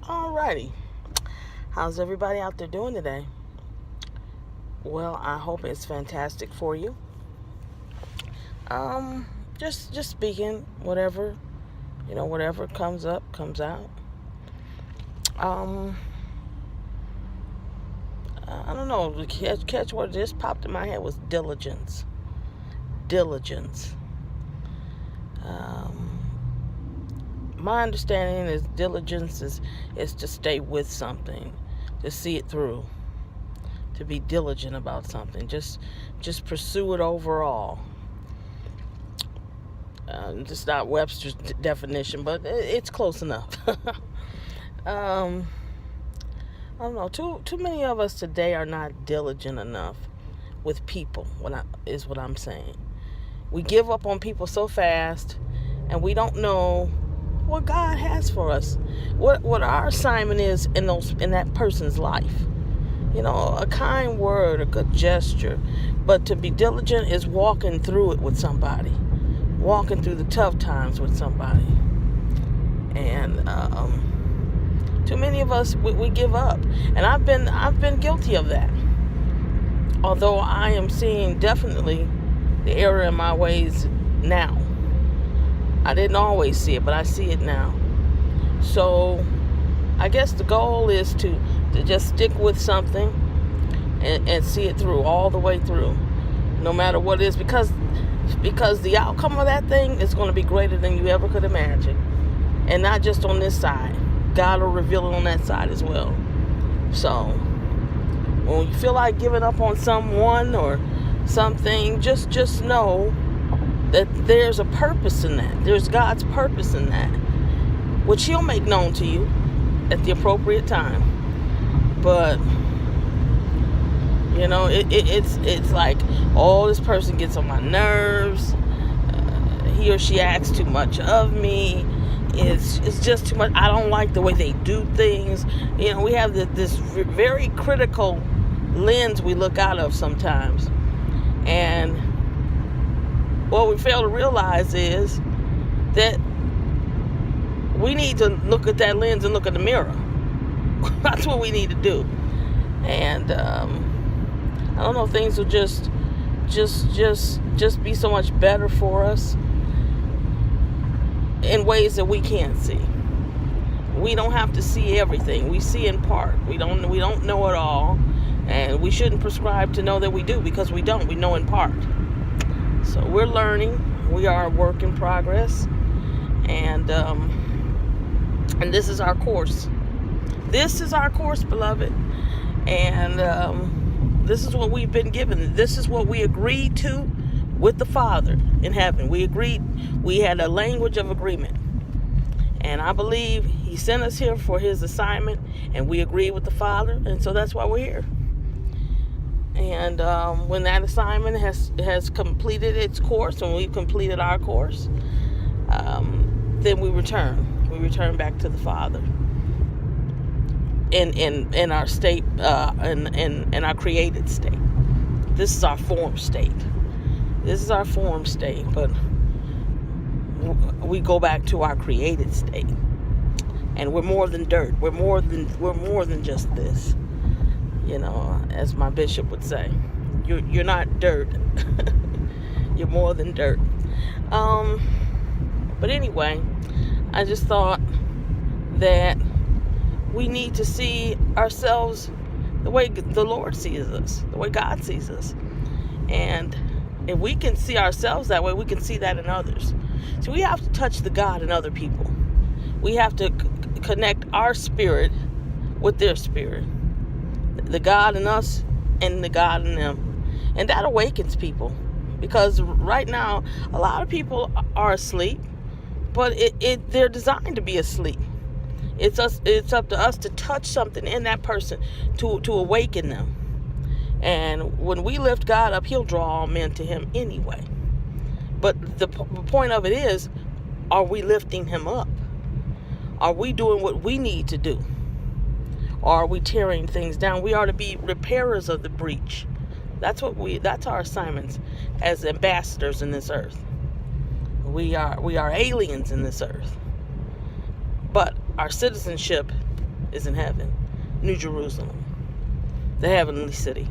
Alrighty. How's everybody out there doing today? Well, I hope it's fantastic for you. Just speaking, whatever comes up, comes out. Um, I don't know. Catch what just popped in my head was diligence. Diligence. Um, my understanding is diligence is to stay with something, to see it through, to be diligent about something, just pursue it overall. It's not Webster's definition, but it's close enough. I don't know. Too many of us today are not diligent enough with people. Is what I'm saying. We give up on people so fast, and we don't know what God has for us, what our assignment is in that person's life. A kind word, a good gesture, but to be diligent is walking through it with somebody, walking through the tough times with somebody. And too many of us we give up, and I've been guilty of that. Although I am seeing definitely the error in my ways now. I didn't always see it, but I see it now. So I guess the goal is to just stick with something and see it through, all the way through, no matter what it is, because the outcome of that thing is going to be greater than you ever could imagine. And not just on this side. God will reveal it on that side as well. So when you feel like giving up on someone or something, just know that there's a purpose in that. There's God's purpose in that, which He'll make known to you at the appropriate time. But it's like, oh, this person gets on my nerves. He or she asks too much of me. It's just too much. I don't like the way they do things. We have this very critical lens we look out of sometimes. And what we fail to realize is that we need to look at that lens and look at the mirror. That's what we need to do. And I don't know, things will just be so much better for us in ways that we can't see. We don't have to see everything. We see in part. We don't know it all, and we shouldn't prescribe to know that we do, because we don't. We know in part. So we're learning. We are a work in progress, and this is our course. This is our course, beloved, and this is what we've been given. This is what we agreed to with the Father in heaven. We agreed. We had a language of agreement. And I believe He sent us here for His assignment, and we agreed with the Father, and so that's why we're here. And when that assignment has completed its course, and we've completed our course, then we return. We return back to the Father in our state, in our created state. This is our form state. This is our form state, but we go back to our created state, and we're more than dirt. We're more than just this. As my bishop would say, you're not dirt. You're more than dirt. But anyway, I just thought that we need to see ourselves the way the Lord sees us, the way God sees us, and if we can see ourselves that way, we can see that in others. So we have to touch the God in other people. We have to connect our spirit with their spirit. The God in us and the God in them. And that awakens people. Because right now, a lot of people are asleep, but they're designed to be asleep. It's up to us to touch something in that person to awaken them. And when we lift God up, He'll draw all men to Him anyway. But the point of it is, are we lifting Him up? Are we doing what we need to do? Or are we tearing things down? We are to be repairers of the breach. That's our assignments as ambassadors in this earth. We are aliens in this earth. But our citizenship is in heaven, New Jerusalem, the heavenly city.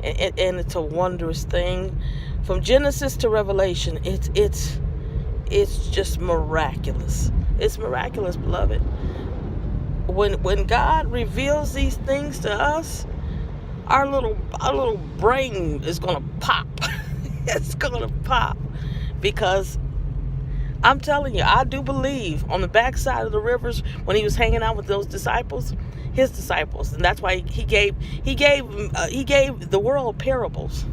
And it's a wondrous thing. From Genesis to Revelation, it's just miraculous. It's miraculous, beloved. When God reveals these things to us, our little brain is gonna pop. It's gonna pop, because I'm telling you, I do believe on the backside of the rivers, when he was hanging out with those disciples, his disciples, and that's why he gave the world parables,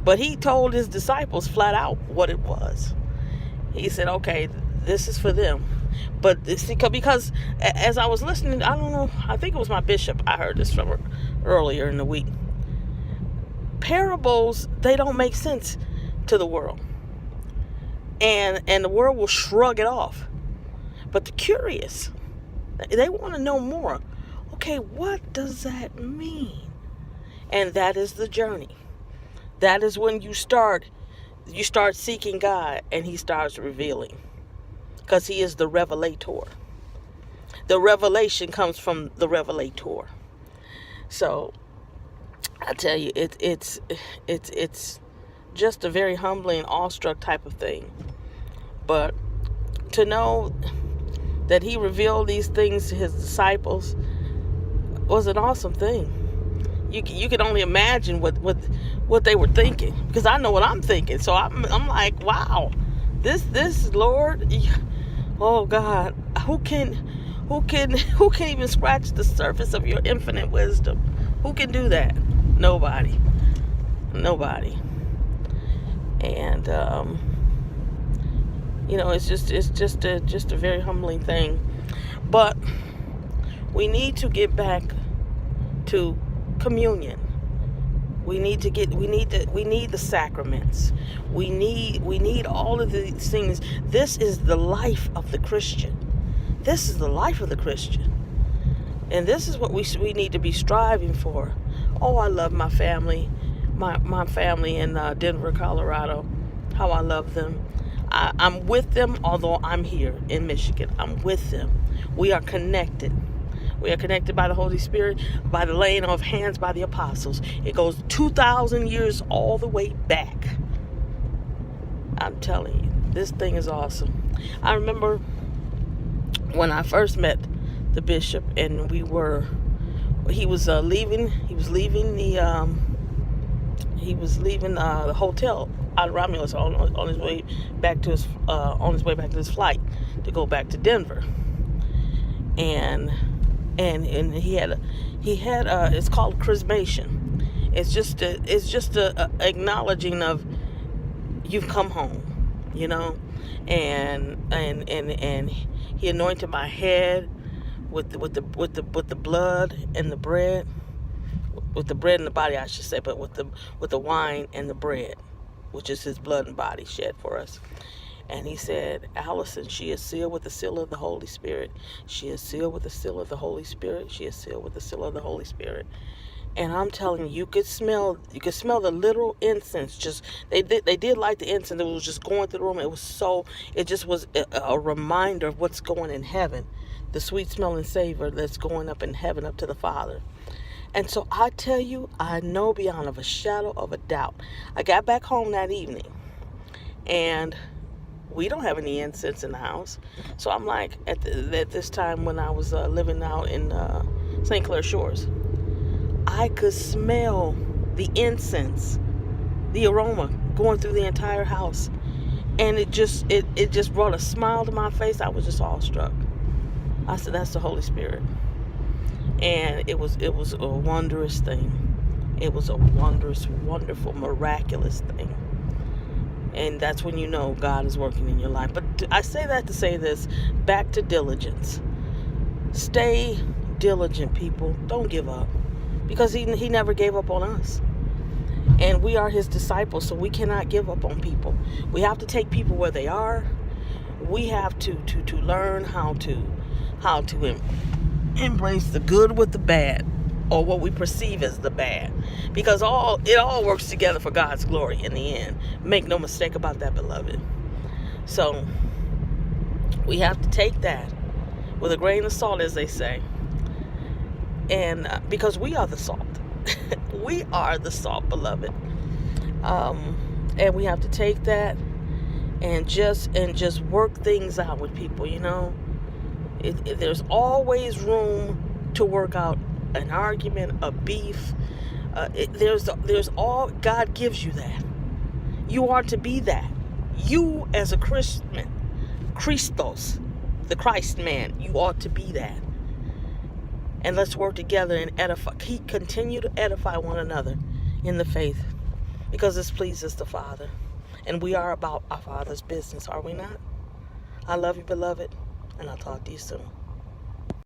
but he told his disciples flat out what it was. He said, okay, this is for them. But see, because as I was listening, I don't know, I think it was my bishop I heard this from earlier in the week. Parables, they don't make sense to the world. And the world will shrug it off. But the curious, they want to know more. Okay, what does that mean? And that is the journey. That is when you start seeking God, and he starts revealing. Because he is the revelator. The revelation comes from the revelator. So I tell you, it's just a very humbling, awestruck type of thing. But to know that he revealed these things to his disciples was an awesome thing. You can only imagine what they were thinking, because I know what I'm thinking. So I'm like, wow, this Lord, oh God, who can even scratch the surface of your infinite wisdom? Who can do that? Nobody. And it's just a very humbling thing. But we need to get back to communion. We need the sacraments. We need all of these things. This is the life of the Christian. This is the life of the Christian. And this is what we need to be striving for. Oh, I love my family. My family in Denver, Colorado. How I love them. I'm with them, although I'm here in Michigan. I'm with them. We are connected. We are connected by the Holy Spirit, by the laying of hands by the apostles. It goes 2,000 years all the way back. I'm telling you, this thing is awesome. I remember when I first met the bishop, and he was leaving the hotel out of Romulus on his way back to his flight to go back to Denver. And he had it's called chrismation. It's just a acknowledging of you've come home, and he anointed my head with the blood and the bread, with the bread and the body, I should say, but with the wine and the bread, which is his blood and body shed for us. And he said, Allison, she is sealed with the seal of the Holy Spirit. She is sealed with the seal of the Holy Spirit. She is sealed with the seal of the Holy Spirit. And I'm telling you, you could smell the literal incense. Just they did light the incense. It was just going through the room. It just was a reminder of what's going in heaven, the sweet smelling savor that's going up in heaven, up to the Father. And so I tell you, I know beyond of a shadow of a doubt. I got back home that evening, and we don't have any incense in the house. So I'm like, at this time when I was living out in St. Clair Shores, I could smell the incense, the aroma going through the entire house. And it just brought a smile to my face. I was just awestruck. I said, that's the Holy Spirit. And it was a wondrous thing. It was a wondrous, wonderful, miraculous thing. And that's when you know God is working in your life. But I say that to say this, back to diligence. Stay diligent, people. Don't give up. Because he never gave up on us. And we are his disciples, so we cannot give up on people. We have to take people where they are. We have to learn how to embrace the good with the bad, or what we perceive as the bad, because it all works together for God's glory in the end. Make no mistake about that, beloved. So we have to take that with a grain of salt, as they say, And because we are the salt. We are the salt, beloved. And we have to take that and just work things out with people. There's always room to work out an argument, a beef. There's all, God gives you that. You are to be that. You as a Christian, Christos, the Christ man, you ought to be that. And let's work together and edify. Continue to edify one another in the faith, because this pleases the Father. And we are about our Father's business, are we not? I love you, beloved, and I'll talk to you soon.